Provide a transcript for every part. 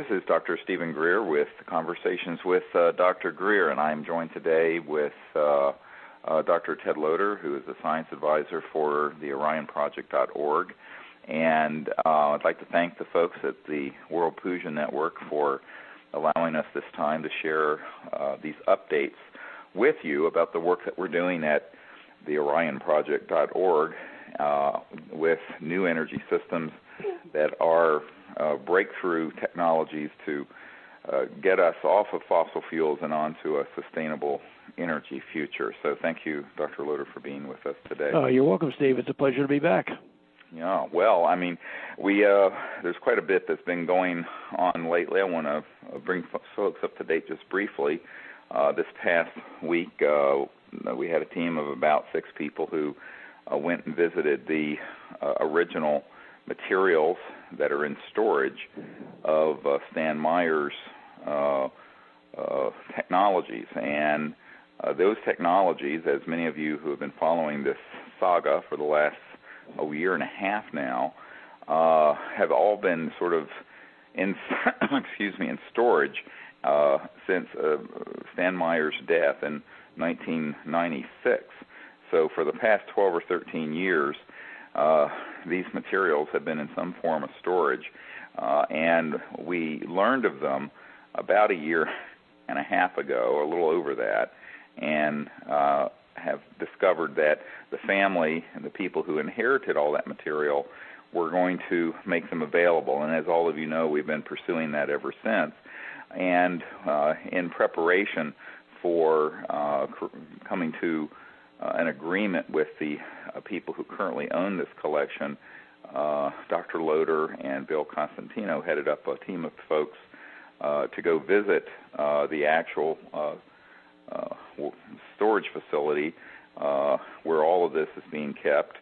This is Dr. Stephen Greer with Conversations with Dr. Greer, and I'm joined today with Dr. Ted Loder, who is the science advisor for the OrionProject.org. And I'd like to thank the folks at the World Puja Network for allowing us this time to share these updates with you about the work that we're doing at the OrionProject.org with new energy systems that are breakthrough technologies to get us off of fossil fuels and onto a sustainable energy future. So thank you, Dr. Loder, for being with us today. You're welcome, Steve. It's a pleasure to be back. Yeah, well, I mean, there's quite a bit that's been going on lately. I want to bring folks up to date just briefly. This past week, we had a team of about 6 people who went and visited the original materials that are in storage of Stan Meyer's technologies. And those technologies, as many of you who have been following this saga for the last year and a half now, have all been sort of in storage since Stan Meyer's death in 1996. So for the past 12 or 13 years, these materials have been in some form of storage, and we learned of them about a year and a half ago, a little over that, and have discovered that the family and the people who inherited all that material were going to make them available. And as all of you know, we've been pursuing that ever since. And in preparation for coming to an agreement with the people who currently own this collection, Dr. Loder and Bill Constantino headed up a team of folks to go visit the actual storage facility where all of this is being kept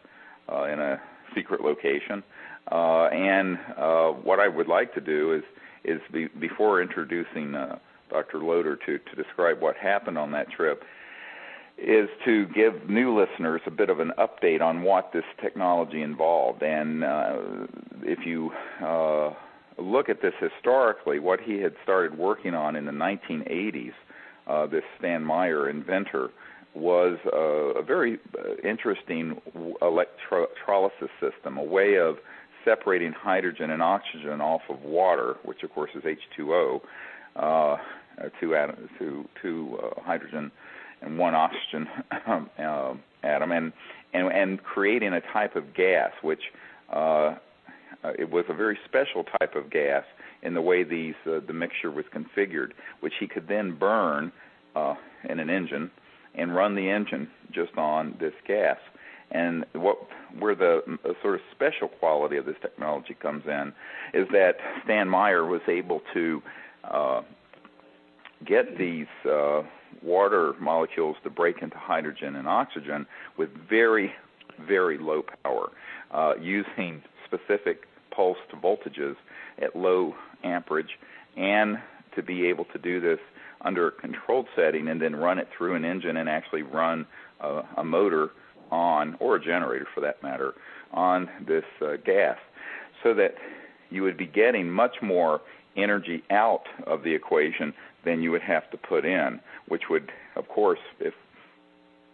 in a secret location. And what I would like to do is before introducing Dr. Loder to describe what happened on that trip, is to give new listeners a bit of an update on what this technology involved. And if you look at this historically, what he had started working on in the 1980s, this Stan Meyer inventor, was a very interesting electrolysis system, a way of separating hydrogen and oxygen off of water, which of course is H2O, two hydrogen and one oxygen atom, and creating a type of gas, which it was a very special type of gas in the way the mixture was configured, which he could then burn in an engine and run the engine just on this gas. And where the sort of special quality of this technology comes in is that Stan Meyer was able to get these water molecules to break into hydrogen and oxygen with very, very low power, using specific pulsed voltages at low amperage, and to be able to do this under a controlled setting and then run it through an engine and actually run a motor on, or a generator for that matter, on this gas, so that you would be getting much more energy out of the equation than you would have to put in, which would, of course, if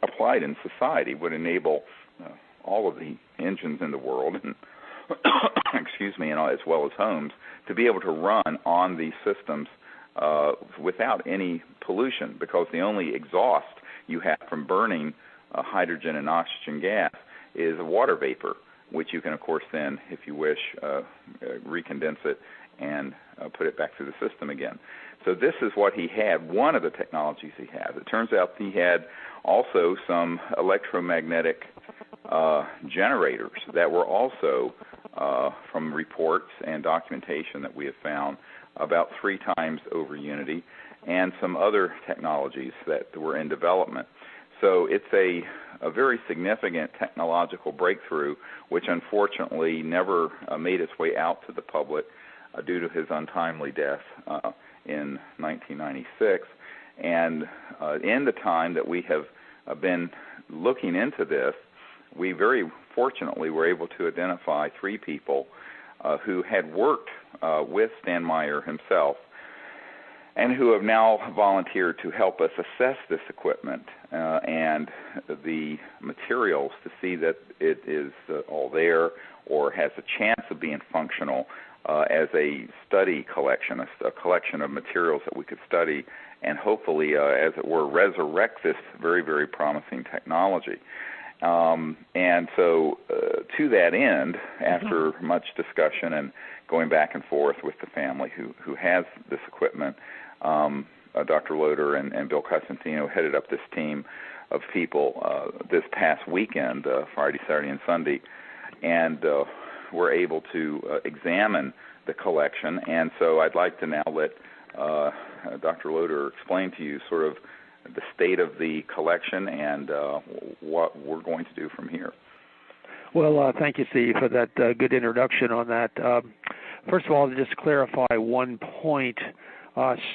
applied in society, would enable all of the engines in the world, and as well as homes, to be able to run on these systems without any pollution, because the only exhaust you have from burning hydrogen and oxygen gas is water vapor, which you can, of course, then, if you wish, recondense it and put it back through the system again. So this is what he had, one of the technologies he had. It turns out he had also some electromagnetic generators that were also, from reports and documentation that we have found, about 3 times Overunity, and some other technologies that were in development. So it's a very significant technological breakthrough, which unfortunately never made its way out to the public due to his untimely death in 1996. And in the time that we have been looking into this, we very fortunately were able to identify 3 people who had worked with Stan Meyer himself, and who have now volunteered to help us assess this equipment and the materials to see that it is all there or has a chance of being functional as a study collection, a collection of materials that we could study and hopefully, as it were, resurrect this very, very promising technology. And so to that end, after much discussion and going back and forth with the family who has this equipment, Dr. Loder and Bill Costantino headed up this team of people this past weekend, Friday, Saturday, and Sunday, and were able to examine the collection. And so I'd like to now let Dr. Loder explain to you sort of the state of the collection and what we're going to do from here. Well, thank you, Steve, for that good introduction on that. First of all, to just clarify one point,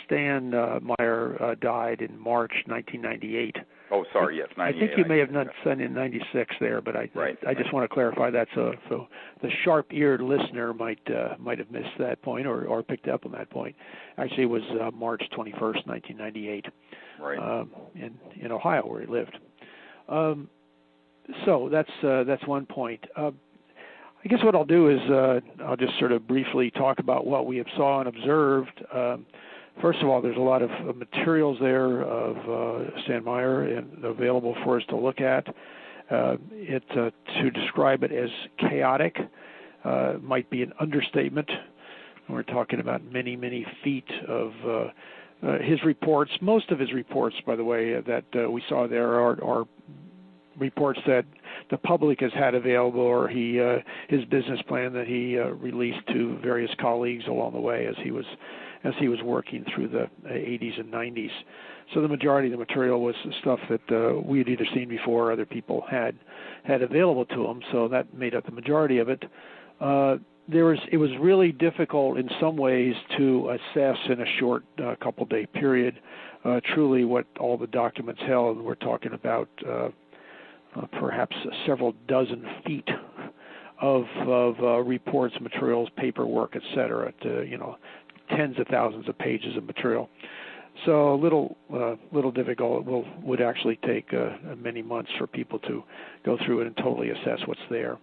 Stan Meyer died in March 1998. Oh, sorry, yes, 98. I think you may have not said in 96 there, but I just want to clarify that so the sharp-eared listener might have missed that point or picked up on that point. Actually, it was March 21st, 1998, right. in Ohio, where he lived. So that's one point. I guess what I'll do is I'll just sort of briefly talk about what we have saw and observed. First of all, there's a lot of materials there of Stan Meyer and available for us to look at. To describe it as chaotic might be an understatement. We're talking about many, many feet of his reports. Most of his reports, by the way, that we saw there are reports that the public has had available, or his business plan that he released to various colleagues along the way as he was working through the 80s and 90s. So the majority of the material was stuff that we had either seen before or other people had available to them. So that made up the majority of it. It was really difficult in some ways to assess in a short couple-day period truly what all the documents held. We're talking about perhaps several dozen feet of reports, materials, paperwork, etc. Tens of thousands of pages of material. So a little difficult. Would actually take many months for people to go through it and totally assess what's there.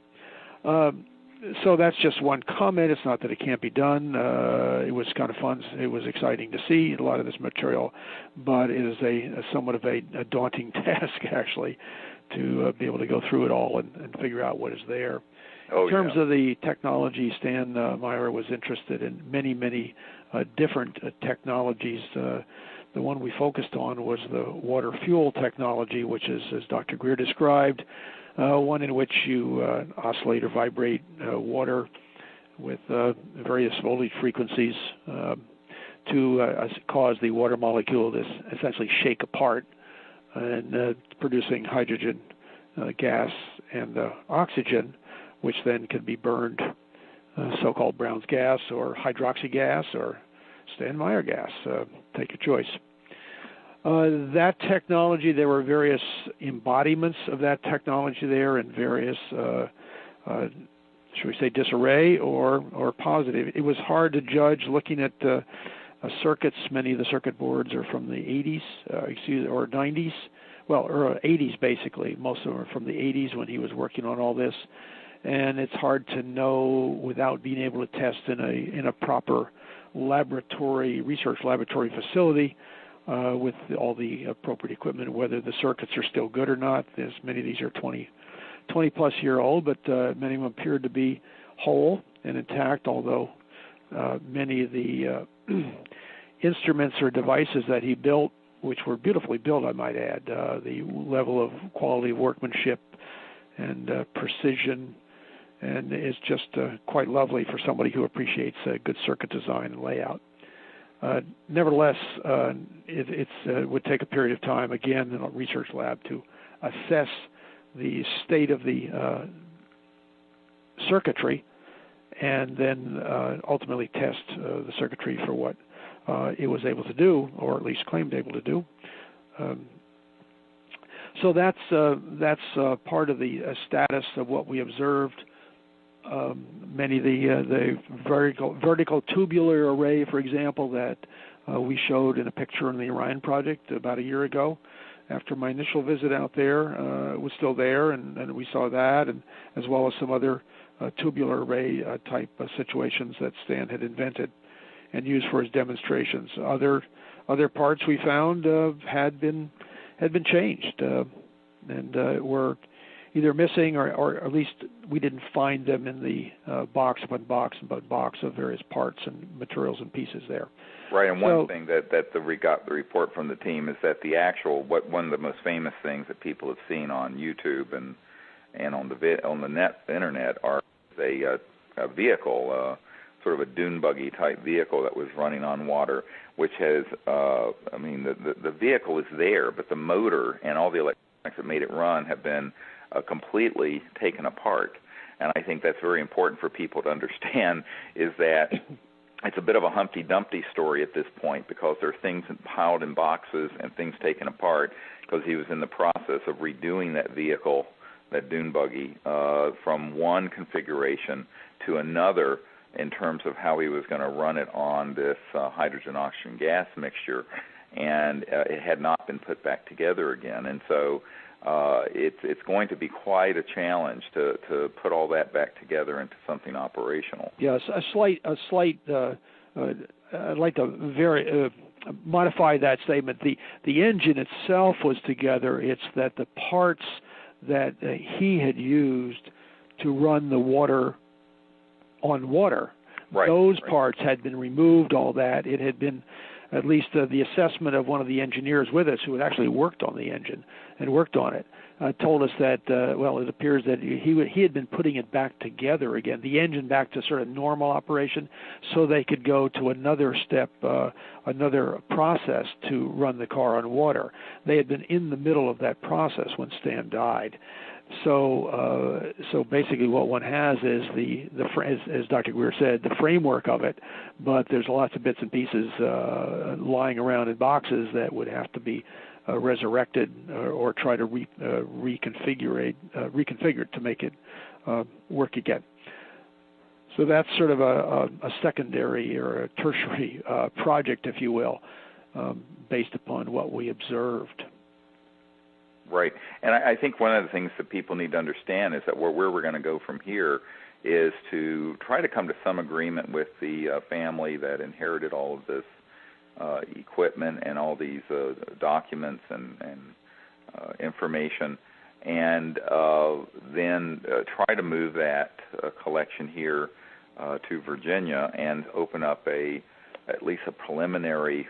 So that's just one comment. It's not that it can't be done. It was kind of fun. It was exciting to see a lot of this material, but it is a somewhat of a daunting task actually to be able to go through it all and figure out what is there. In terms of the technology, Stan Meyer was interested in many, many different technologies. The one we focused on was the water fuel technology, which is, as Dr. Greer described, one in which you oscillate or vibrate water with various voltage frequencies to cause the water molecule to essentially shake apart and producing hydrogen gas and oxygen, which then can be burned, so-called Brown's gas or hydroxy gas or Stan Meyer gas. Take your choice. That technology, there were various embodiments of that technology there and various, should we say, disarray or positive. It was hard to judge looking at circuits. Many of the circuit boards are from the 80s, or 90s. Well, or 80s basically. Most of them are from the 80s when he was working on all this. And it's hard to know without being able to test in a proper research laboratory facility with all the appropriate equipment, whether the circuits are still good or not. There's many of these are 20 plus year old, but many of them appeared to be whole and intact, although many of the instruments or devices that he built, which were beautifully built, I might add, the level of quality of workmanship and precision, and it's just quite lovely for somebody who appreciates good circuit design and layout. Nevertheless, it would take a period of time, again, in a research lab to assess the state of the circuitry and then ultimately test the circuitry for what it was able to do, or at least claimed able to do. So that's part of the status of what we observed. many of the vertical tubular array, for example, that we showed in a picture in the Orion project about a year ago. After my initial visit out there, it was still there, and we saw that, and as well as some other tubular array type situations that Stan had invented and used for his demonstrations. Other parts we found had been changed and were either missing or at least we didn't find them in the box upon box of various parts and materials and pieces there. Right, and one thing that we got the report from the team is that the actual one of the most famous things that people have seen on YouTube and on the internet are a vehicle, sort of a dune buggy type vehicle that was running on water, which has the vehicle is there, but the motor and all the electronics that made it run have been completely taken apart. And I think that's very important for people to understand is that it's a bit of a Humpty Dumpty story at this point because there are things piled in boxes and things taken apart because he was in the process of redoing that vehicle, that dune buggy, from one configuration to another in terms of how he was going to run it on this hydrogen-oxygen gas mixture, and it had not been put back together again. And so it's going to be quite a challenge to put all that back together into something operational. Yes, a slight. I'd like to modify that statement. The engine itself was together. It's that the parts that he had used to run the water on water, those parts had been removed. All that it had been. At least the assessment of one of the engineers with us who had actually worked on the engine and worked on it told us that, it appears that he had been putting it back together again, the engine back to sort of normal operation, so they could go to another step, another process to run the car on water. They had been in the middle of that process when Stan died. So basically what one has is as Dr. Greer said, the framework of it, but there's lots of bits and pieces lying around in boxes that would have to be resurrected or try to reconfigured to make it work again. So that's sort of a secondary or a tertiary project, if you will, based upon what we observed. Right, and I think one of the things that people need to understand is that where we're going to go from here is to try to come to some agreement with the family that inherited all of this equipment and all these documents and information, and then try to move that collection here to Virginia and open up at least a preliminary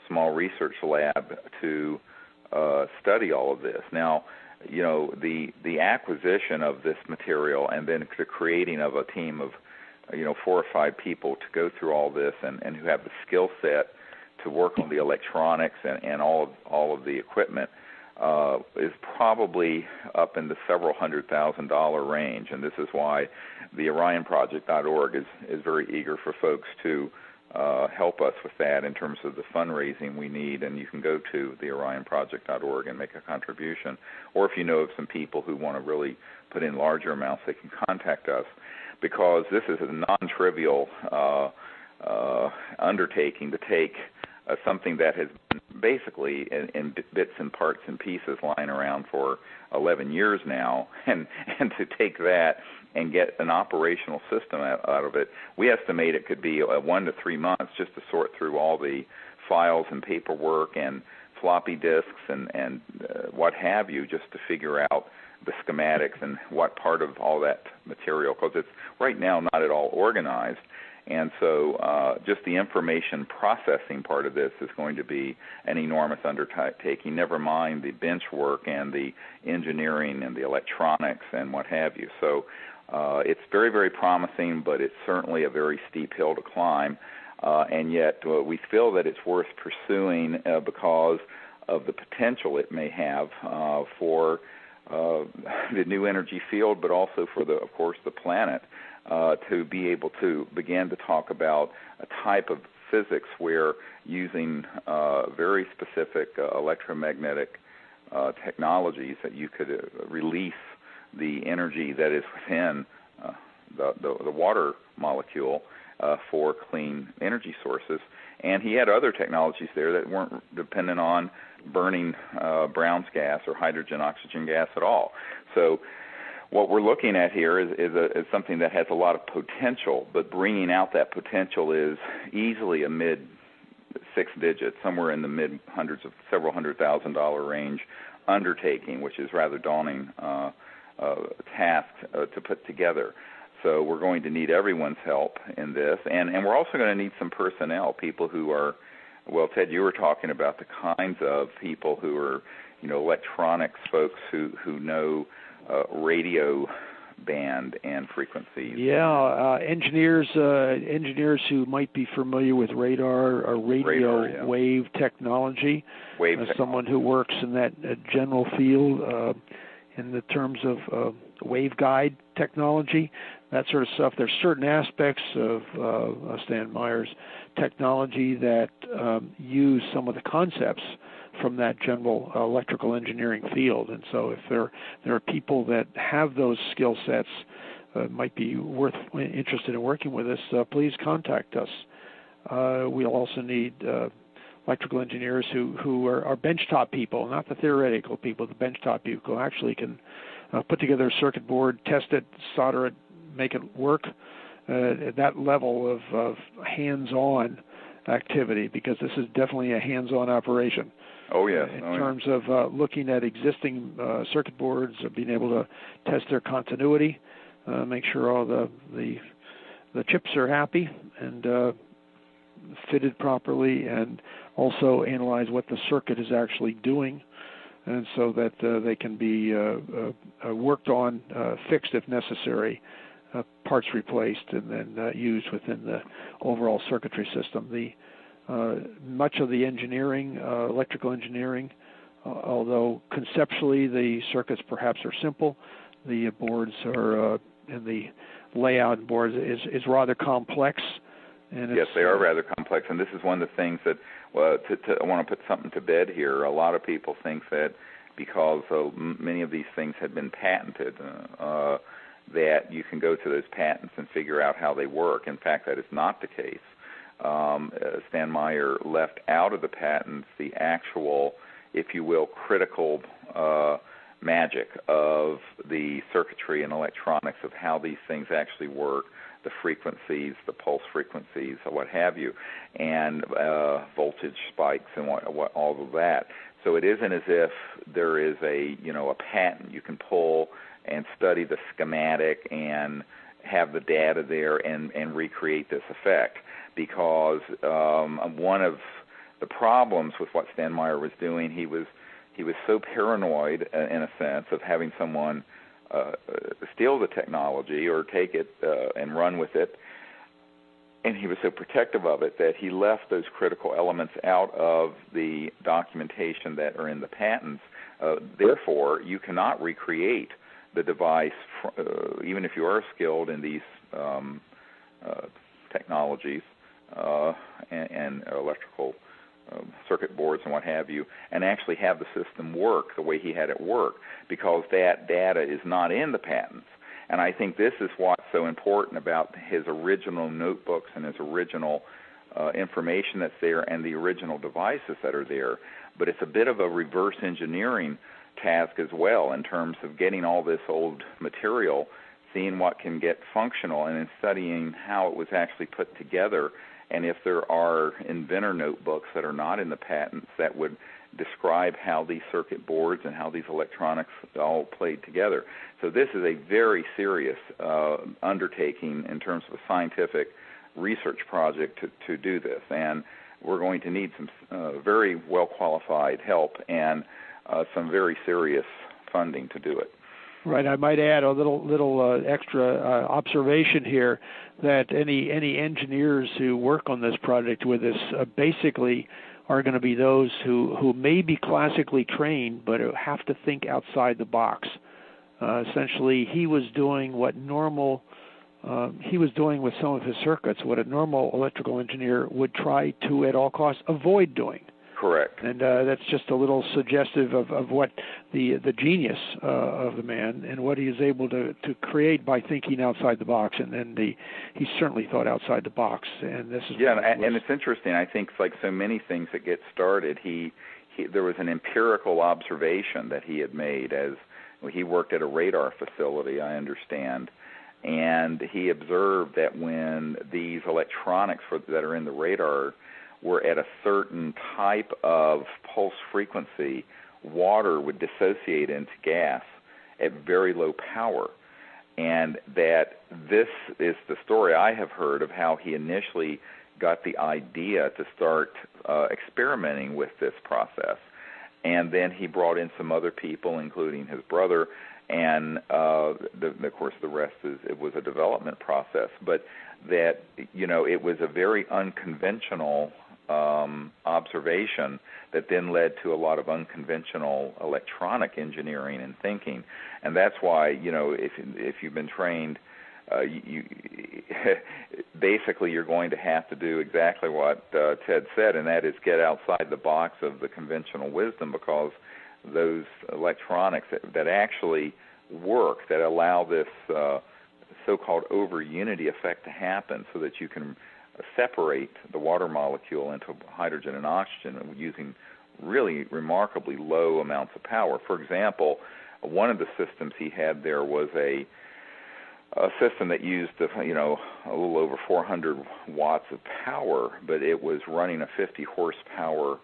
small research lab to study all of this. Now, the acquisition of this material and then the creating of a team of 4 or 5 people to go through all this and who have the skill set to work on the electronics and all of the equipment is probably up in the several $100,000 range. And this is why the OrionProject.org is very eager for folks to help us with that in terms of the fundraising we need. And you can go to the OrionProject.org and make a contribution. Or if you know of some people who want to really put in larger amounts, they can contact us, because this is a non-trivial undertaking to take something that has been basically in bits and parts and pieces lying around for 11 years now, and to take that and get an operational system out of it. We estimate it could be 1 to 3 months just to sort through all the files and paperwork and floppy disks and what have you, just to figure out the schematics and what part of all that material, because it's right now not at all organized. And so just the information processing part of this is going to be an enormous undertaking, never mind the bench work and the engineering and the electronics and what have you. So it's very, very promising, but it's certainly a very steep hill to climb. And yet we feel that it's worth pursuing because of the potential it may have for the new energy field, but also for, of course, the planet. To be able to begin to talk about a type of physics where using very specific electromagnetic technologies that you could release the energy that is within the water molecule for clean energy sources. And he had other technologies there that weren't dependent on burning Brown's gas or hydrogen-oxygen gas at all. So what we're looking at here is something that has a lot of potential, but bringing out that potential is easily a mid-six digit, somewhere in the mid-hundreds of several $100,000 range undertaking, which is rather daunting task to put together. So we're going to need everyone's help in this, and we're also going to need some personnel, people who are, well, Ted, you were talking about the kinds of people who are, electronics folks who know radio band and frequencies. Yeah, engineers who might be familiar with radar or radio wave technology. Someone who works in that general field in the terms of waveguide technology, that sort of stuff. There's certain aspects of Stan Meyer's technology that use some of the concepts from that general electrical engineering field. And so if there are people that have those skill sets, might be interested in working with us, please contact us. We'll also need electrical engineers who are benchtop people, not the theoretical people, the benchtop people who actually can put together a circuit board, test it, solder it, make it work at that level of hands-on activity, because this is definitely a hands-on operation. Oh, yes. In terms of looking at existing circuit boards, being able to test their continuity, make sure all the chips are happy and fitted properly, and also analyze what the circuit is actually doing, and so that they can be worked on, fixed if necessary, parts replaced, and then used within the overall circuitry system. Much of the engineering, electrical engineering, although conceptually the circuits perhaps are simple, the boards are, and the layout of boards is rather complex. And yes, they are rather complex, and this is one of the things that, I want to put something to bed here. A lot of people think that because many of these things have been patented, that you can go to those patents and figure out how they work. In fact, that is not the case. Stan Meyer left out of the patents the actual, if you will, critical magic of the circuitry and electronics of how these things actually work, the frequencies, the pulse frequencies, or what have you, and voltage spikes and what all of that. So it isn't as if there is a patent you can pull and study the schematic and have the data there and recreate this effect, because one of the problems with what Stan Meyer was doing, he was so paranoid in a sense of having someone steal the technology or take it and run with it, and he was so protective of it that he left those critical elements out of the documentation that are in the patents. Therefore, you cannot recreate the device, even if you are skilled in these technologies and electrical circuit boards and what have you, and actually have the system work the way he had it work, because that data is not in the patents. And I think this is what's so important about his original notebooks and his original information that's there and the original devices that are there. But it's a bit of a reverse engineering task as well, in terms of getting all this old material, seeing what can get functional, and then studying how it was actually put together, and if there are inventor notebooks that are not in the patents that would describe how these circuit boards and how these electronics all played together. So this is a very serious undertaking in terms of a scientific research project to do this, and we're going to need some very well-qualified help and some very serious funding to do it. Right. I might add a little extra observation here, that any engineers who work on this project with us basically are going to be those who may be classically trained but have to think outside the box. Essentially, he was doing what he was doing with some of his circuits, what a normal electrical engineer would try to at all costs avoid doing. Correct. And that's just a little suggestive of what the genius of the man and what he is able to create by thinking outside the box. And he certainly thought outside the box. And this is and it's interesting. I think like so many things that get started, there was an empirical observation that he had made as he worked at a radar facility, I understand, and he observed that when these electronics that are in the radar were at a certain type of pulse frequency, water would dissociate into gas at very low power. And that this is the story I have heard of how he initially got the idea to start experimenting with this process. And then he brought in some other people, including his brother, and of course the rest it was a development process. But that, it was a very unconventional observation that then led to a lot of unconventional electronic engineering and thinking. And that's why, if you've been trained, you basically you're going to have to do exactly what Ted said, and that is get outside the box of the conventional wisdom, because those electronics that actually work, that allow this so-called overunity effect to happen so that you can separate the water molecule into hydrogen and oxygen using really remarkably low amounts of power. For example, one of the systems he had there was a system that used a little over 400 watts of power, but it was running a 50 horsepower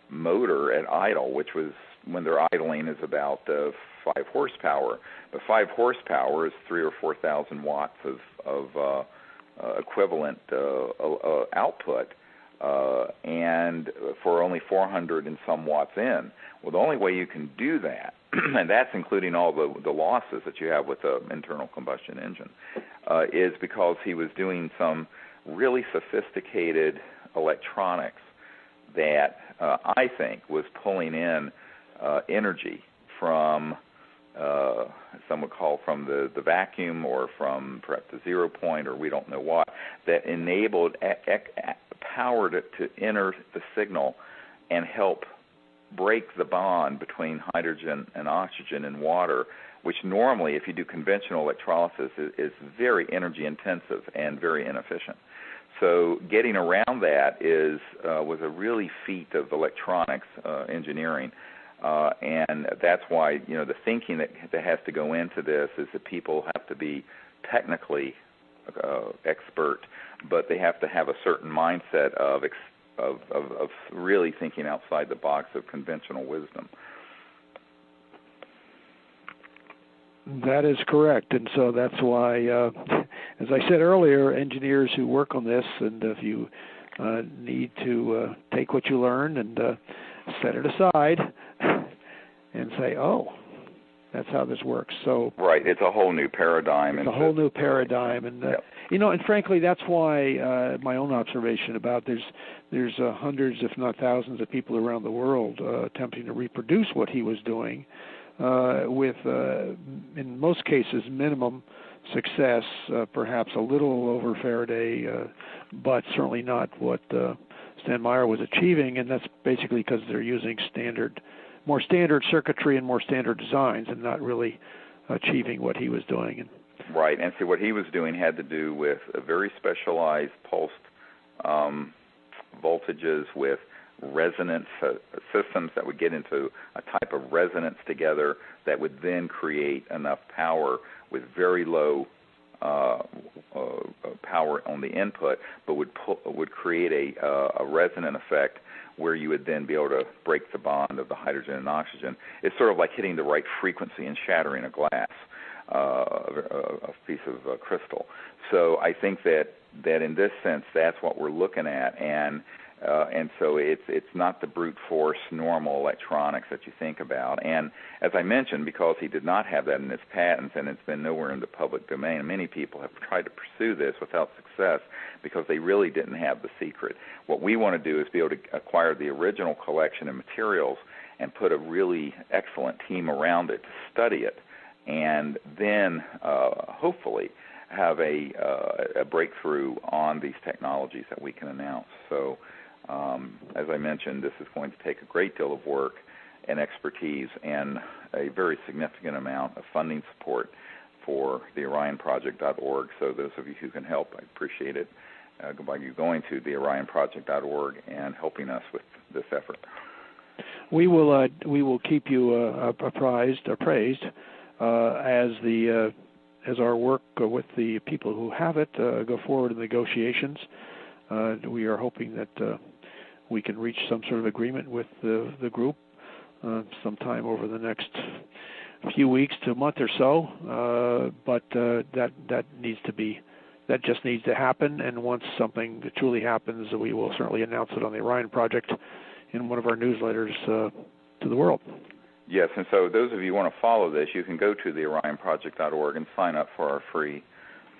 motor at idle, which was, when they're idling, is about 5 horsepower. But 5 horsepower is 3,000 or 4,000 watts of equivalent output, and for only 400 and some watts in. Well, the only way you can do that, and that's including all the losses that you have with the internal combustion engine, is because he was doing some really sophisticated electronics that I think was pulling in energy from, some would call from the vacuum, or from perhaps the 0 point, or we don't know what, that enabled power to enter the signal and help break the bond between hydrogen and oxygen in water, which normally, if you do conventional electrolysis, is very energy intensive and very inefficient. So getting around that was a really feat of electronics engineering. And that's why, the thinking that has to go into this is that people have to be technically expert, but they have to have a certain mindset of really thinking outside the box of conventional wisdom. That is correct, and so that's why, as I said earlier, engineers who work on this, and if you need to take what you learn and set it aside and say, oh, that's how this works. So right, it's a whole new paradigm. It's a whole new paradigm, and yep. And frankly, that's why my own observation about there's hundreds, if not thousands, of people around the world attempting to reproduce what he was doing, with in most cases minimum success, perhaps a little over Faraday, but certainly not what Stan Meyer was achieving, and that's basically because they're using more standard circuitry and more standard designs, and not really achieving what he was doing. Right, and see, what he was doing had to do with a very specialized pulsed voltages with resonance systems that would get into a type of resonance together that would then create enough power with very low power on the input, but would create a resonant effect where you would then be able to break the bond of the hydrogen and oxygen. It's sort of like hitting the right frequency and shattering a glass, a piece of crystal. So I think that in this sense, that's what we're looking at, and so it's not the brute force normal electronics that you think about. And as I mentioned, because he did not have that in his patents, and it's been nowhere in the public domain, many people have tried to pursue this without success because they really didn't have the secret. What we want to do is be able to acquire the original collection of materials and put a really excellent team around it to study it, and then hopefully have a breakthrough on these technologies that we can announce. So As I mentioned, this is going to take a great deal of work and expertise and a very significant amount of funding support for the OrionProject.org. So those of you who can help, I appreciate it. By you going to the OrionProject.org and helping us with this effort. We will keep you appraised as our work with the people who have it go forward in negotiations. We are hoping that we can reach some sort of agreement with the group sometime over the next few weeks to a month or so. But that just needs to happen. And once something truly happens, we will certainly announce it on the Orion Project in one of our newsletters to the world. Yes, and so those of you who want to follow this, you can go to the OrionProject.org and sign up for our free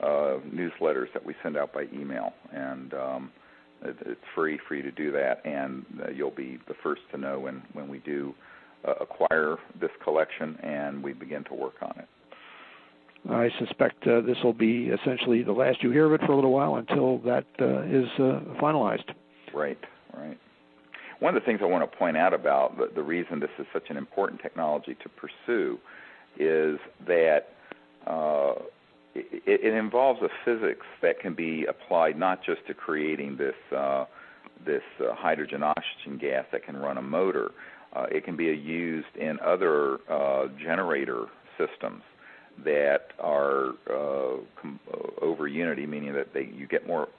newsletters that we send out by email. And it's free to do that, and you'll be the first to know when we do acquire this collection and we begin to work on it. I suspect this will be essentially the last you hear of it for a little while until that is finalized. Right. One of the things I want to point out about the reason this is such an important technology to pursue is that it involves a physics that can be applied not just to creating this hydrogen-oxygen gas that can run a motor. It can be used in other generator systems that are Overunity, meaning that you get more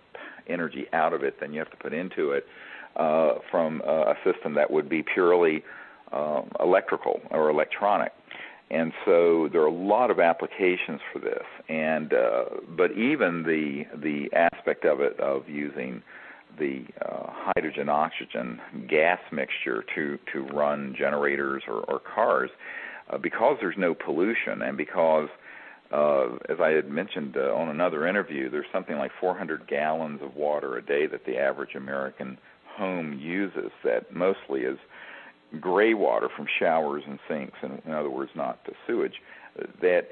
energy out of it than you have to put into it, from a system that would be purely electrical or electronic. And so there are a lot of applications for this. And but even the aspect of it of using the hydrogen-oxygen gas mixture to run generators or cars, because there's no pollution and because, as I had mentioned on another interview, there's something like 400 gallons of water a day that the average American home uses, that mostly is gray water from showers and sinks, and in other words, not the sewage, that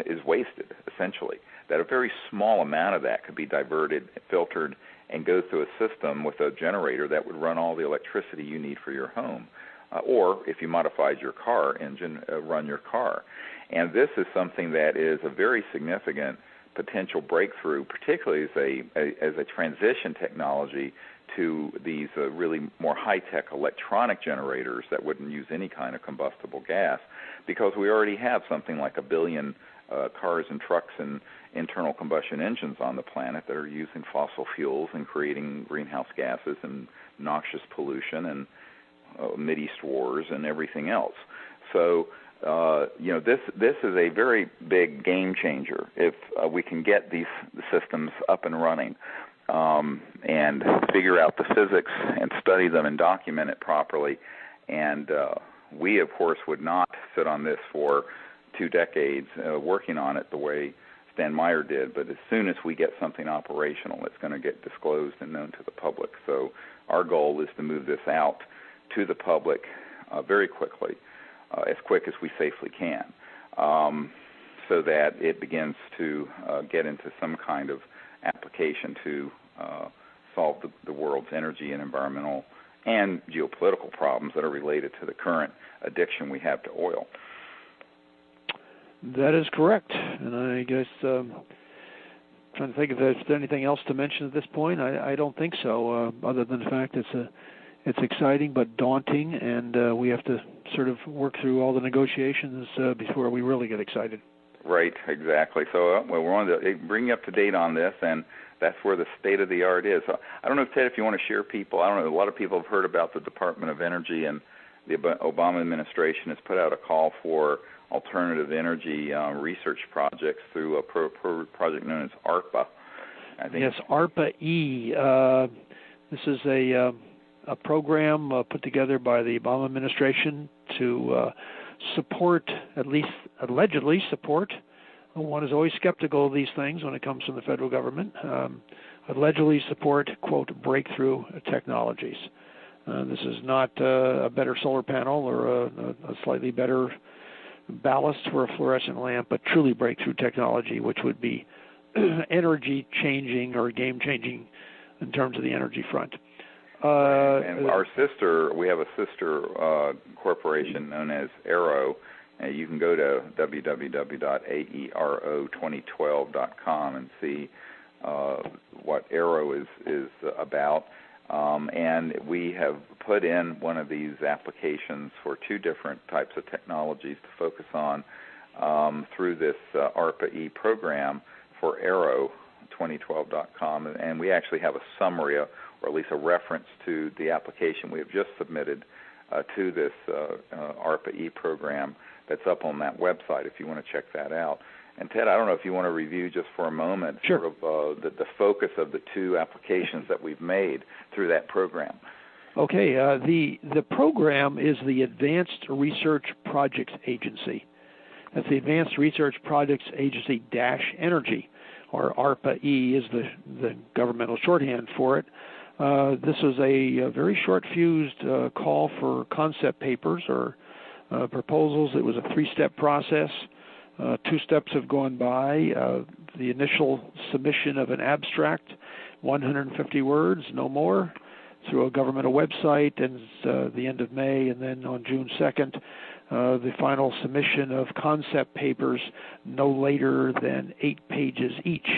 is wasted, essentially. That a very small amount of that could be diverted, filtered, and go through a system with a generator that would run all the electricity you need for your home. Or, if you modified your car engine, run your car. And this is something that is a very significant potential breakthrough, particularly as a transition technology to these really more high-tech electronic generators that wouldn't use any kind of combustible gas, because we already have something like 1 billion cars and trucks and internal combustion engines on the planet that are using fossil fuels and creating greenhouse gases and noxious pollution and Mideast wars and everything else. So, this is a very big game changer if we can get these systems up and running and figure out the physics and study them and document it properly. And we, of course, would not sit on this for 2 decades working on it the way Stan Meyer did, but as soon as we get something operational, it's going to get disclosed and known to the public. So our goal is to move this out to the public very quickly, as quick as we safely can, so that it begins to get into some kind of application to solve the world's energy and environmental and geopolitical problems that are related to the current addiction we have to oil. That is correct. And I guess trying to think if there's anything else to mention at this point. I don't think so, other than the fact it's exciting but daunting, and we have to sort of work through all the negotiations before we really get excited. Right, exactly. So we want to bring you up to date on this, and that's where the state of the art is. So I don't know, Ted, if you want to share people. I don't know, a lot of people have heard about the Department of Energy, and the Obama administration has put out a call for alternative energy research projects through a project known as ARPA. I think. Yes, ARPA-E. This is a program put together by the Obama administration to support, at least allegedly support. One is always skeptical of these things when it comes from the federal government. Allegedly support, quote, breakthrough technologies. This is not a better solar panel or a slightly better ballast for a fluorescent lamp, but truly breakthrough technology, which would be energy-changing or game-changing in terms of the energy front. And we have a sister corporation known as Aero. You can go to www.aero2012.com and see what Aero is about. And we have put in one of these applications for two different types of technologies to focus on through this ARPA-E program for Aero2012.com. And we actually have a summary, or at least a reference to the application we have just submitted to this ARPA-E program that's up on that website if you want to check that out. And Ted, I don't know if you want to review just for a moment sure. sort of the focus of the two applications that we've made through that program. Okay, the program is the Advanced Research Projects Agency. That's the Advanced Research Projects Agency Energy, or ARPA-E is the governmental shorthand for it. This was a very short-fused call for concept papers or proposals. It was a three-step process. 2 steps have gone by. The initial submission of an abstract, 150 words, no more, through a governmental website, and the end of May, and then on June 2nd, the final submission of concept papers, no later than 8 pages each.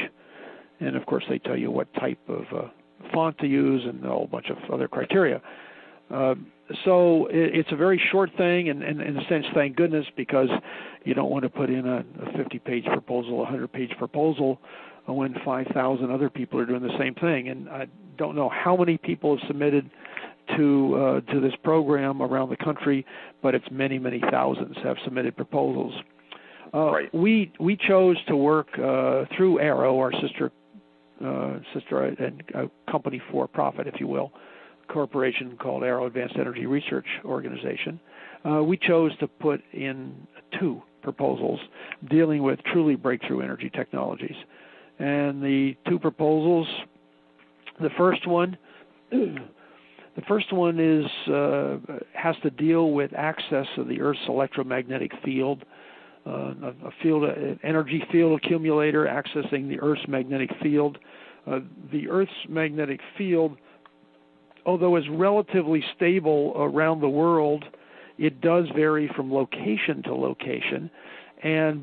And of course, they tell you what type of font to use and a whole bunch of other criteria. So it's a very short thing, and in a sense, thank goodness, because you don't want to put in a 50-page proposal, a 100-page proposal, when 5,000 other people are doing the same thing. And I don't know how many people have submitted to this program around the country, but it's many, many thousands have submitted proposals. Right. We chose to work through Aero, our sister and company for profit, if you will, corporation called Aero Advanced Energy Research Organization. We chose to put in 2 proposals dealing with truly breakthrough energy technologies. And the 2 proposals, the first one is has to deal with access of the Earth's electromagnetic field, an energy field accumulator accessing the Earth's magnetic field. The Earth's magnetic field, although is relatively stable around the world, it does vary from location to location.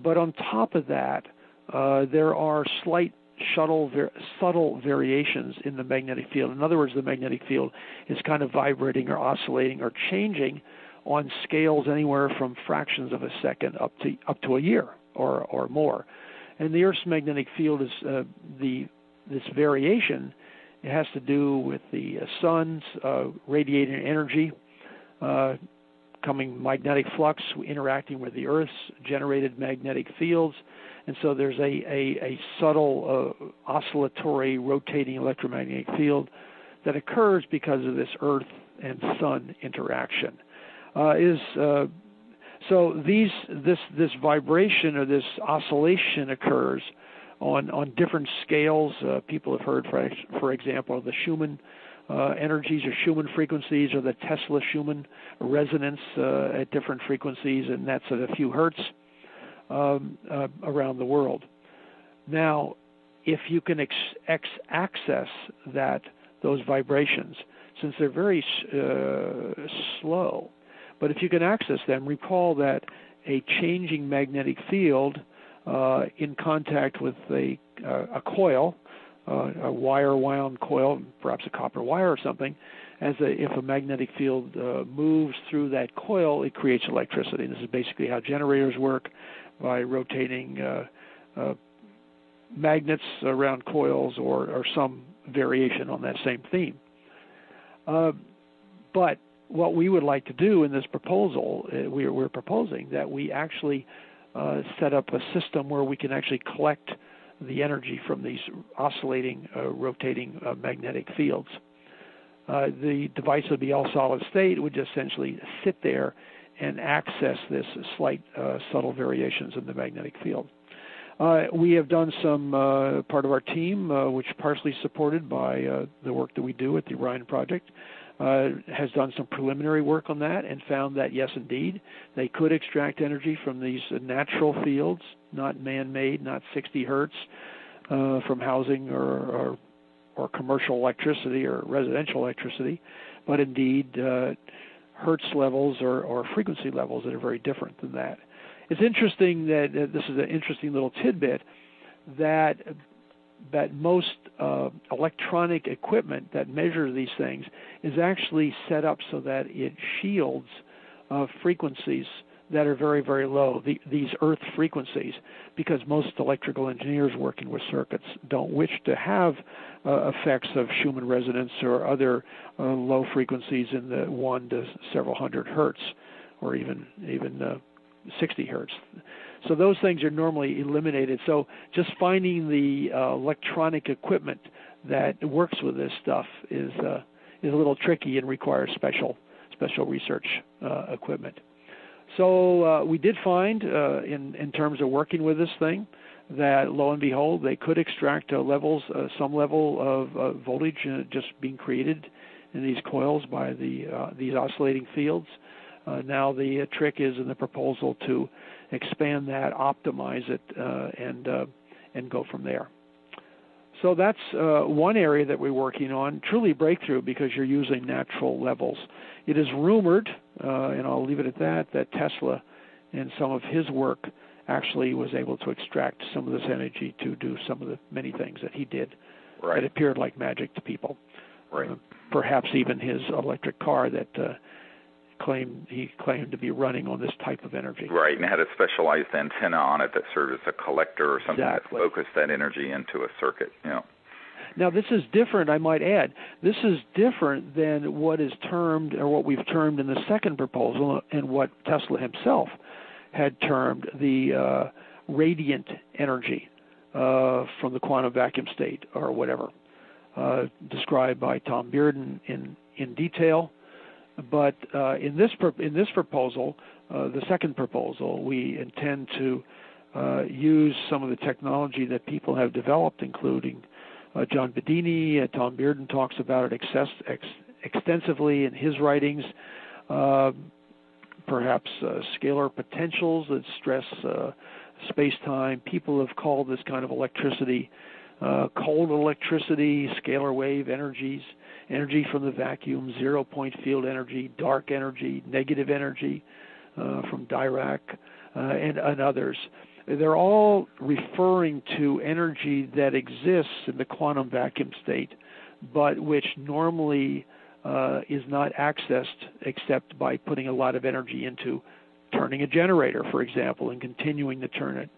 But on top of that, there are slight subtle variations in the magnetic field. In other words, the magnetic field is kind of vibrating or oscillating or changing on scales anywhere from fractions of a second up to a year or more. And the Earth's magnetic field is this variation. It has to do with the sun's radiating energy, coming magnetic flux interacting with the Earth's generated magnetic fields. And so there's a subtle oscillatory rotating electromagnetic field that occurs because of this Earth and Sun interaction. So this vibration or this oscillation occurs on different scales. People have heard, for example, of the Schumann energies or Schumann frequencies, or the Tesla-Schumann resonance at different frequencies, and that's at a few hertz around the world. Now, if you can access those vibrations, since they're very slow, but if you can access them, recall that a changing magnetic field in contact with a coil, a wire-wound coil, perhaps a copper wire or something, if a magnetic field moves through that coil, it creates electricity. This is basically how generators work, by rotating magnets around coils or some variation on that same theme. But what we would like to do in this proposal, we're proposing that we actually set up a system where we can actually collect the energy from these oscillating, rotating magnetic fields. The device would be all solid state. It would just essentially sit there and access this slight subtle variations in the magnetic field. We have done some part of our team, which partially supported by the work that we do at the Orion Project, has done some preliminary work on that and found that, yes, indeed, they could extract energy from these natural fields, not man-made, not 60 hertz from housing or commercial electricity or residential electricity, but indeed hertz levels or frequency levels that are very different than that. It's interesting that this is an interesting little tidbit that most electronic equipment that measures these things is actually set up so that it shields frequencies that are very, very low, these earth frequencies, because most electrical engineers working with circuits don't wish to have effects of Schumann resonance or other low frequencies in the 1 to several hundred hertz, or even 60 hertz. So those things are normally eliminated. So just finding the electronic equipment that works with this stuff is a little tricky and requires special research equipment. So we did find, in terms of working with this thing, that lo and behold, they could extract some level of voltage just being created in these coils by these oscillating fields. Now the trick is in the proposal to expand that, optimize it, and go from there. So that's one area that we're working on, truly breakthrough because you're using natural levels. It is rumored, and I'll leave it at that Tesla in some of his work actually was able to extract some of this energy to do some of the many things that he did. Right. That appeared like magic to people. Right. Perhaps even his electric car that he claimed to be running on this type of energy. Right, and it had a specialized antenna on it that served as a collector or something Exactly. that focused that energy into a circuit. Now, this is different, I might add. This is different than what is termed, or what we've termed in the second proposal, and what Tesla himself had termed the radiant energy from the quantum vacuum state, or whatever, described by Tom Bearden in detail. But in this proposal, the second proposal, we intend to use some of the technology that people have developed, including John Bedini. Tom Bearden talks about it extensively in his writings. Perhaps scalar potentials that stress space-time. People have called this kind of electricity cold electricity, scalar wave energies, energy from the vacuum, zero-point field energy, dark energy, negative energy from Dirac, and others. They're all referring to energy that exists in the quantum vacuum state, but which normally is not accessed except by putting a lot of energy into turning a generator, for example, and continuing to turn it.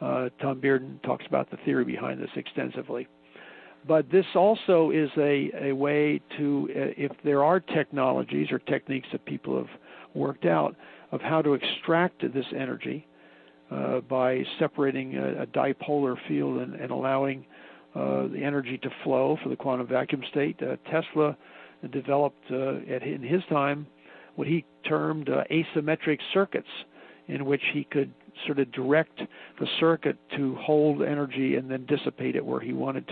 Tom Bearden talks about the theory behind this extensively. But this also is a way to, if there are technologies or techniques that people have worked out of how to extract this energy by separating a dipolar field and allowing the energy to flow for the quantum vacuum state. Tesla developed in his time what he termed asymmetric circuits, in which he could sort of direct the circuit to hold energy and then dissipate it where he wanted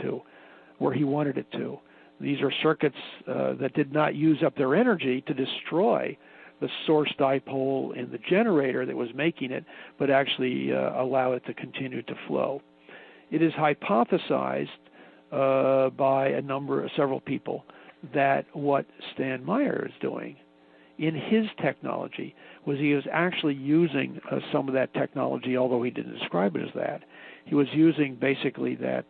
it to. These are circuits that did not use up their energy to destroy the source dipole in the generator that was making it, but actually allow it to continue to flow. It is hypothesized by several people that what Stan Meyer is doing in his technology was he was actually using some of that technology, although he didn't describe it as that. He was using basically that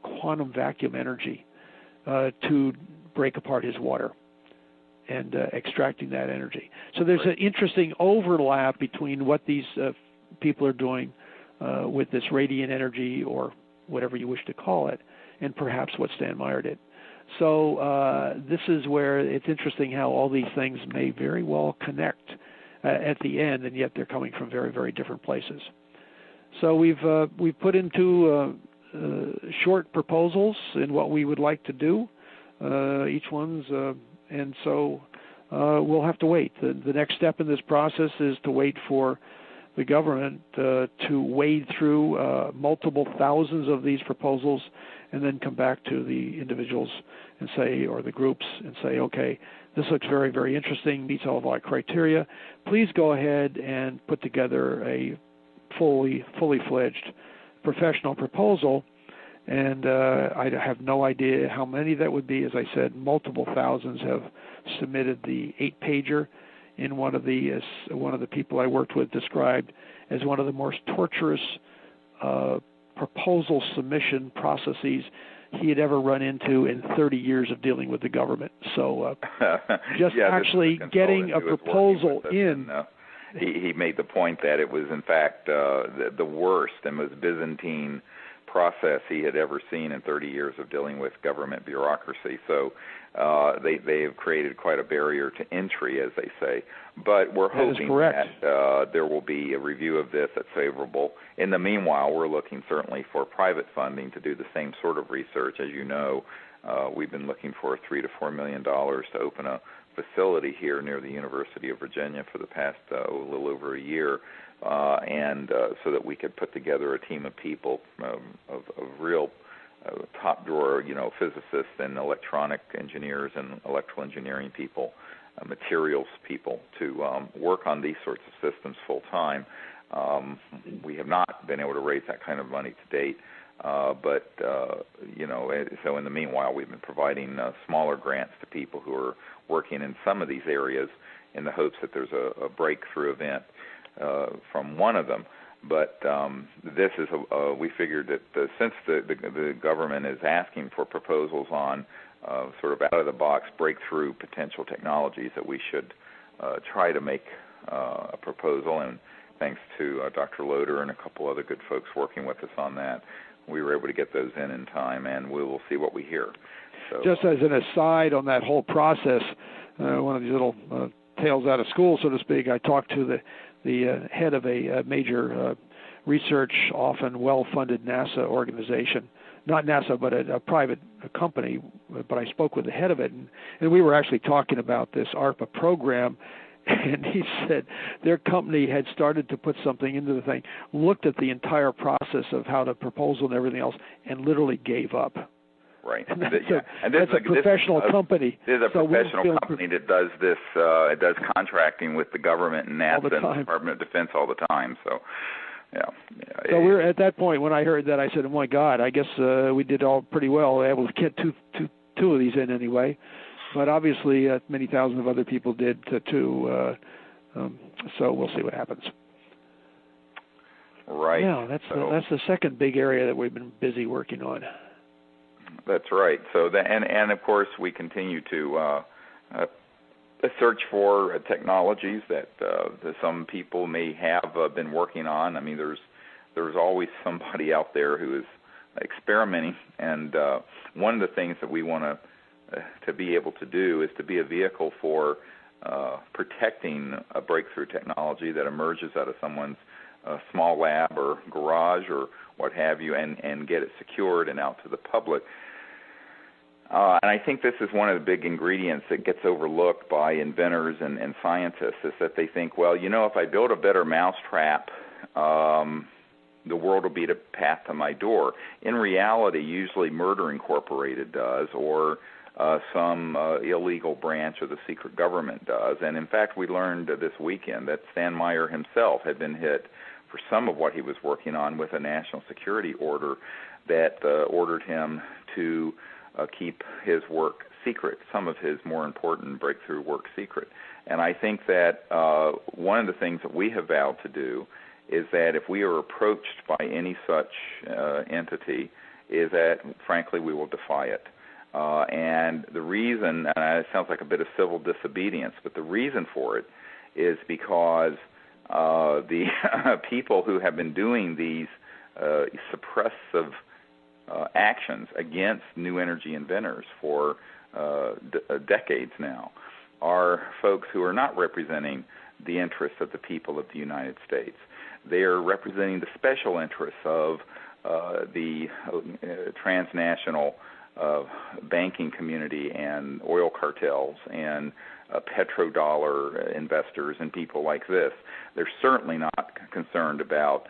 quantum vacuum energy to break apart his water and extracting that energy. So there's an interesting overlap between what these people are doing with this radiant energy, or whatever you wish to call it, and perhaps what Stan Meyer did. So this is where it's interesting how all these things may very well connect at the end, and yet they're coming from very, very different places. So we've put into short proposals in what we would like to do, each one's, and so we'll have to wait. The next step in this process is to wait for the government to wade through multiple thousands of these proposals and then come back to the individuals and say, or the groups, and say, okay, this looks very, very interesting, meets all of our criteria. Please go ahead and put together a fully fledged professional proposal. And I have no idea how many that would be. As I said, multiple thousands have submitted the 8-pager. In one of the people I worked with described as one of the most torturous proposal submission processes he had ever run into in 30 years of dealing with the government. So just actually getting a proposal in. He made the point that it was, in fact, the worst and most Byzantine process he had ever seen in 30 years of dealing with government bureaucracy. So they have created quite a barrier to entry, as they say. But we're hoping that there will be a review of this that's favorable. In the meanwhile, we're looking certainly for private funding to do the same sort of research. As you know, we've been looking for $3 to $4 million to open a facility here near the University of Virginia for the past a little over a year, and so that we could put together a team of people, of real top drawer, physicists and electronic engineers and electrical engineering people, materials people, to work on these sorts of systems full time. We have not been able to raise that kind of money to date, but so in the meanwhile, we've been providing smaller grants to people who are working in some of these areas in the hopes that there's a breakthrough event from one of them. But this is we figured that since the government is asking for proposals on sort of out-of-the-box breakthrough potential technologies, that we should try to make a proposal. And thanks to Dr. Loder and a couple other good folks working with us on that, we were able to get those in time, and we will see what we hear. So, just as an aside on that whole process, one of these little tales out of school, so to speak, I talked to the head of a major research, often well-funded NASA organization, not NASA, but a private company, but I spoke with the head of it, and we were actually talking about this ARPA program, and he said their company had started to put something into the thing, looked at the entire process of how the proposal and everything else, and literally gave up. Right. And that's a professional company. This is a professional company that does this. It does contracting with the government and NASA and the Department of Defense all the time. So, yeah. So we're at that point when I heard that, I said, "Oh my God! I guess we did all pretty well, able to get two of these in anyway." But obviously, many thousands of other people did too. So we'll see what happens. Right. Yeah, that's the second big area that we've been busy working on. That's right. So and of course we continue to search for technologies that some people may have been working on. I mean, there's always somebody out there who is experimenting, and one of the things that we want to be able to do is to be a vehicle for protecting a breakthrough technology that emerges out of someone's small lab or garage or what have you, and get it secured and out to the public. And I think this is one of the big ingredients that gets overlooked by inventors and scientists, is that they think, well, if I build a better mousetrap, the world will be the path to my door. In reality, usually Murder Incorporated does, or some illegal branch of the secret government does. And in fact, we learned this weekend that Stan Meyer himself had been hit for some of what he was working on with a national security order that ordered him to keep his work secret, some of his more important breakthrough work secret. And I think that one of the things that we have vowed to do is that if we are approached by any such entity, is that, frankly, we will defy it. And the reason, and it sounds like a bit of civil disobedience, but the reason for it is because the people who have been doing these suppressive actions against new energy inventors for decades now are folks who are not representing the interests of the people of the United States. They are representing the special interests of the transnational banking community and oil cartels and petrodollar investors and people like this. They're certainly not concerned about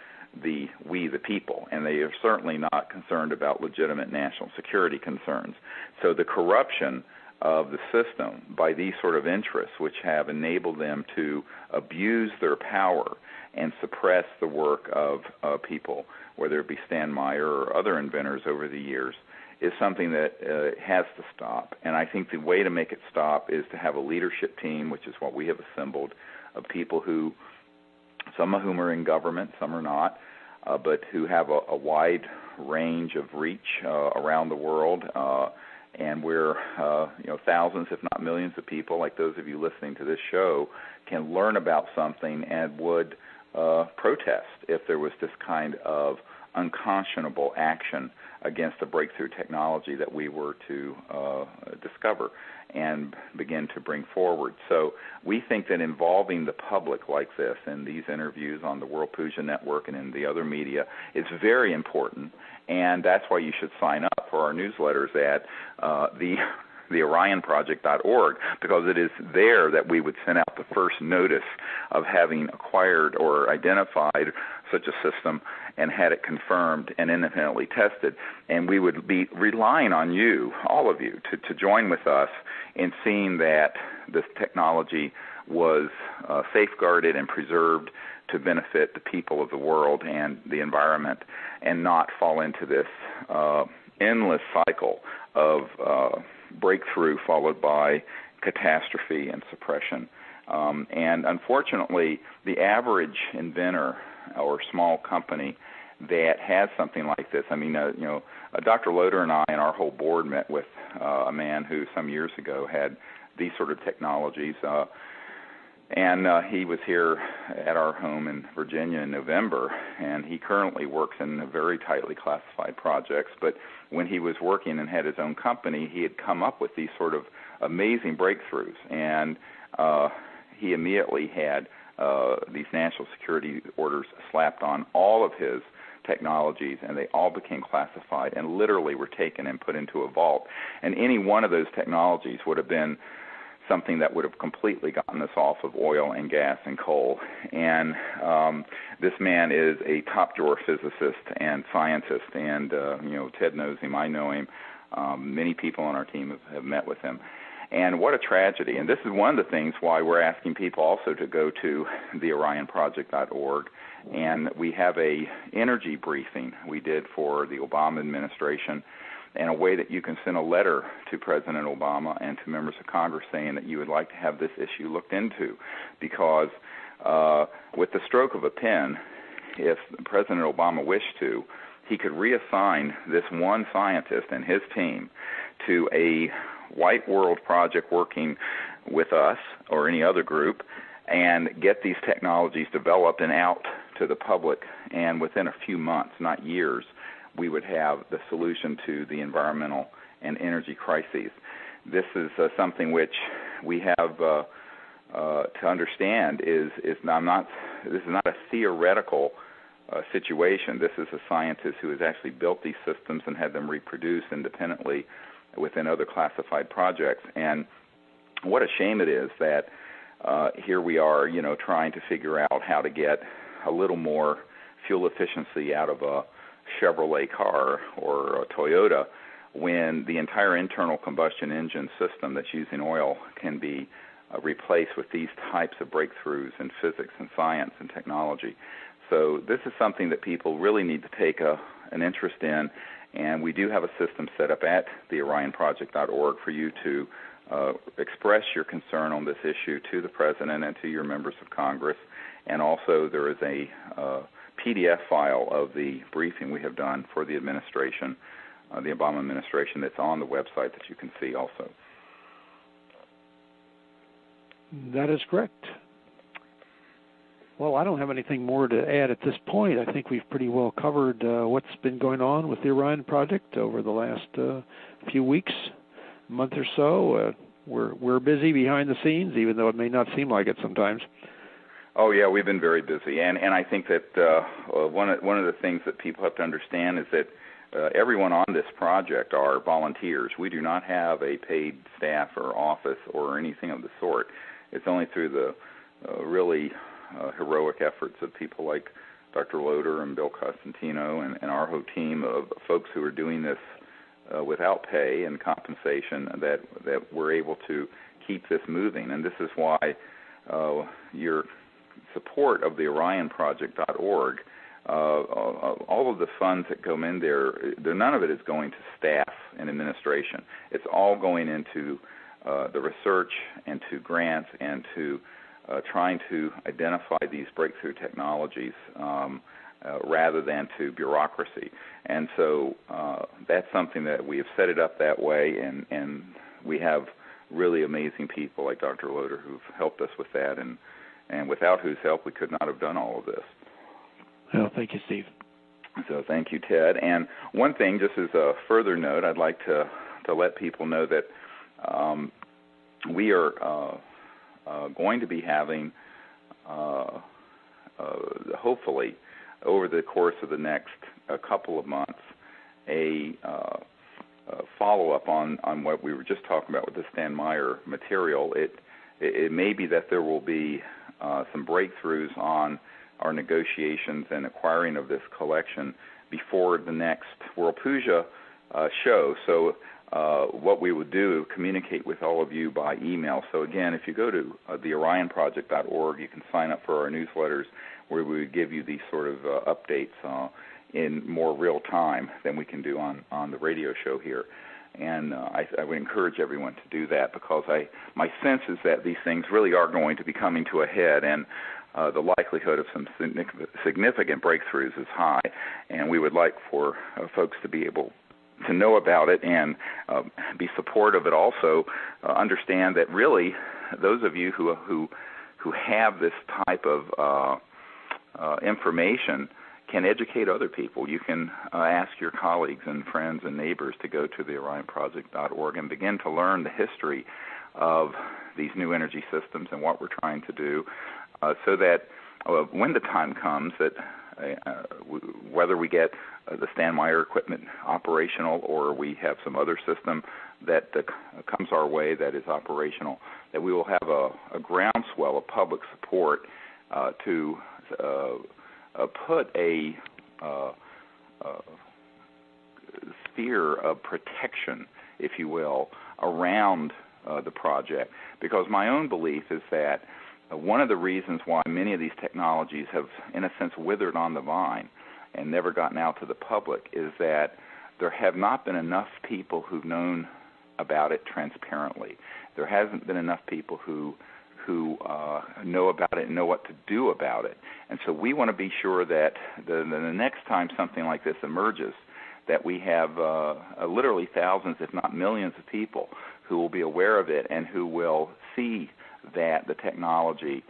we the people, and they are certainly not concerned about legitimate national security concerns. So the corruption of the system by these sort of interests, which have enabled them to abuse their power and suppress the work of people, whether it be Stan Meyer or other inventors over the years, is something that has to stop. And I think the way to make it stop is to have a leadership team, which is what we have assembled, of people who, some of whom are in government, some are not, but who have a wide range of reach around the world. And where thousands, if not millions of people, like those of you listening to this show, can learn about something and would protest if there was this kind of unconscionable action against a breakthrough technology that we were to discover and begin to bring forward. So we think that involving the public like this in these interviews on the World Puja Network and in the other media is very important, and that's why you should sign up for our newsletters at the OrionProject.org, because it is there that we would send out the first notice of having acquired or identified such a system and had it confirmed and independently tested. And we would be relying on you, all of you, to join with us in seeing that this technology was safeguarded and preserved to benefit the people of the world and the environment, and not fall into this endless cycle of breakthrough followed by catastrophe and suppression. And unfortunately, the average inventor or small company that has something like this, I mean, Dr. Loder and I and our whole board met with a man who some years ago had these sort of technologies, and he was here at our home in Virginia in November, and he currently works in very tightly classified projects. But when he was working and had his own company, he had come up with these sort of amazing breakthroughs, and he immediately had these national security orders slapped on all of his technologies, and they all became classified and literally were taken and put into a vault. And any one of those technologies would have been something that would have completely gotten us off of oil and gas and coal. And this man is a top-drawer physicist and scientist, and Ted knows him, I know him. Many people on our team have met with him. And what a tragedy. And this is one of the things why we're asking people also to go to the OrionProject.org. And we have a energy briefing we did for the Obama administration, and a way that you can send a letter to President Obama and to members of Congress saying that you would like to have this issue looked into. Because with the stroke of a pen, if President Obama wished to, he could reassign this one scientist and his team to a white world project working with us or any other group and get these technologies developed and out to the public. And within a few months, not years, we would have the solution to the environmental and energy crises. This is something which we have to understand is not a theoretical situation. This is a scientist who has actually built these systems and had them reproduced independently within other classified projects. And what a shame it is that here we are, trying to figure out how to get a little more fuel efficiency out of a Chevrolet car or a Toyota, when the entire internal combustion engine system that's using oil can be replaced with these types of breakthroughs in physics and science and technology. So this is something that people really need to take an interest in, and we do have a system set up at the OrionProject.org for you to express your concern on this issue to the President and to your members of Congress. And also there is a PDF file of the briefing we have done for the administration, the Obama administration, that's on the website that you can see also. That is correct. Well, I don't have anything more to add at this point. I think we've pretty well covered what's been going on with the Orion Project over the last few weeks, month or so. We're busy behind the scenes, even though it may not seem like it sometimes. Oh, yeah, we've been very busy. And I think that one of the things that people have to understand is that everyone on this project are volunteers. We do not have a paid staff or office or anything of the sort. It's only through the really heroic efforts of people like Dr. Loder and Bill Costantino and our whole team of folks who are doing this without pay and compensation, that we're able to keep this moving. And this is why your support of the OrionProject.org, all of the funds that come in there, none of it is going to staff and administration. It's all going into the research and to grants and to trying to identify these breakthrough technologies rather than to bureaucracy. And so that's something that we have set it up that way, and we have really amazing people like Dr. Loder who've helped us with that, and without whose help we could not have done all of this. Well, thank you, Steve. So thank you, Ted. And one thing, just as a further note, I'd like to let people know that we are going to be having, hopefully, over the course of the next couple of months, a follow-up on what we were just talking about with the Stan Meyer material. It may be that there will be some breakthroughs on our negotiations and acquiring of this collection before the next World Puja show. So what we would do, communicate with all of you by email. So again, if you go to the OrionProject.org, you can sign up for our newsletters where we would give you these sort of updates in more real time than we can do on the radio show here. And I would encourage everyone to do that, because my sense is that these things really are going to be coming to a head, and the likelihood of some significant breakthroughs is high, and we would like for folks to be able to know about it and be supportive, but also understand that really those of you who have this type of information can educate other people. You can ask your colleagues and friends and neighbors to go to the OrionProject.org and begin to learn the history of these new energy systems and what we're trying to do, so that when the time comes that whether we get the Stan Meyer equipment operational or we have some other system that comes our way that is operational, that we will have a groundswell of public support to put a sphere of protection, if you will, around the project. Because my own belief is that one of the reasons why many of these technologies have, in a sense, withered on the vine and never gotten out to the public is that there have not been enough people who've known about it transparently. There hasn't been enough people who know about it and know what to do about it. And so we want to be sure that the next time something like this emerges, that we have literally thousands, if not millions of people who will be aware of it and who will see that the technology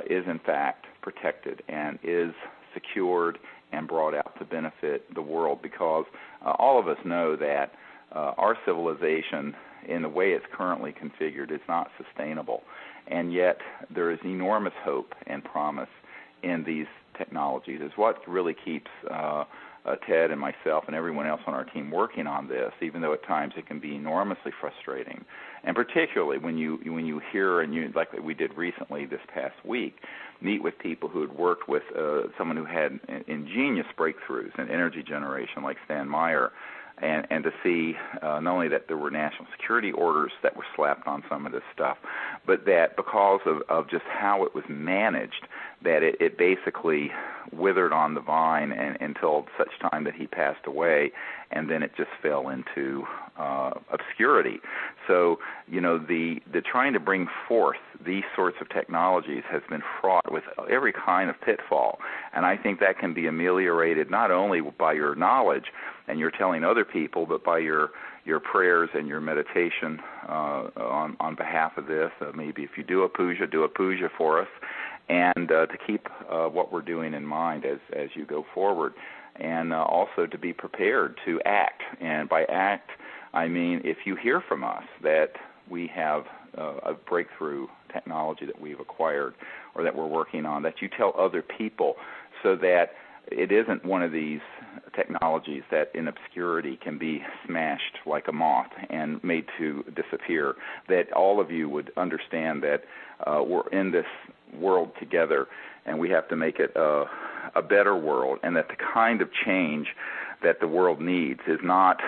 is in fact protected and is secured and brought out to benefit the world, because all of us know that our civilization, in the way it's currently configured, is not sustainable. And yet there is enormous hope and promise in these technologies. It's what really keeps Ted and myself and everyone else on our team working on this, even though at times it can be enormously frustrating. And particularly when you hear, and you, like we did recently this past week, meet with people who had worked with someone who had ingenious breakthroughs in energy generation like Stan Meyer, and to see not only that there were national security orders that were slapped on some of this stuff, but that because of just how it was managed, that it basically withered on the vine until such time that he passed away, and then it just fell into obscurity. So, the trying to bring forth these sorts of technologies has been fraught with every kind of pitfall, and I think that can be ameliorated not only by your knowledge and you're telling other people, but by your prayers and your meditation on behalf of this. Maybe if you do a puja for us, and to keep what we're doing in mind as you go forward, and also to be prepared to act. And by act, I mean if you hear from us that we have a breakthrough technology that we've acquired or that we're working on, that you tell other people, so that it isn't one of these technologies that in obscurity can be smashed like a moth and made to disappear, that all of you would understand that we're in this world together and we have to make it a better world, and that the kind of change that the world needs is not,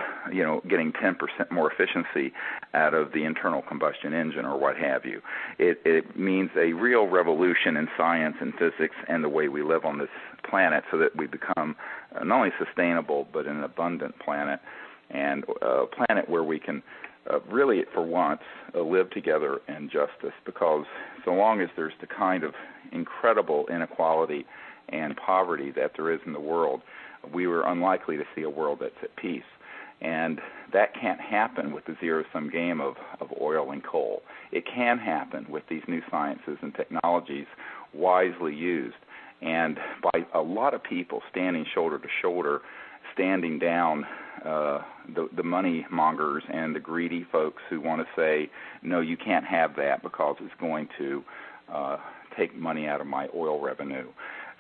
getting 10% more efficiency out of the internal combustion engine or what have you. It means a real revolution in science and physics and the way we live on this planet, so that we become not only sustainable but an abundant planet, and a planet where we can really, for once, live together in justice, because so long as there's the kind of incredible inequality and poverty that there is in the world, we were unlikely to see a world that's at peace. And that can't happen with the zero-sum game of oil and coal. It can happen with these new sciences and technologies wisely used, and by a lot of people standing shoulder to shoulder, standing down the money mongers and the greedy folks who want to say, no, you can't have that because it's going to take money out of my oil revenue.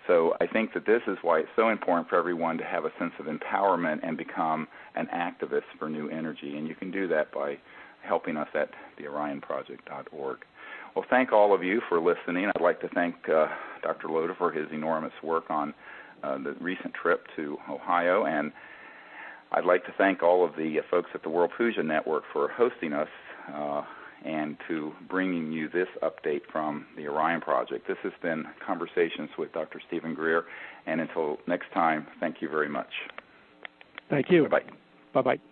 So I think that this is why it's so important for everyone to have a sense of empowerment and become an activist for new energy. And you can do that by helping us at theorionproject.org. Well, thank all of you for listening. I'd like to thank Dr. Loder for his enormous work on the recent trip to Ohio, and I'd like to thank all of the folks at the World Fusion Network for hosting us and to bringing you this update from the Orion Project. This has been Conversations with Dr. Stephen Greer, and until next time, thank you very much. Thank you. Bye-bye. Bye-bye.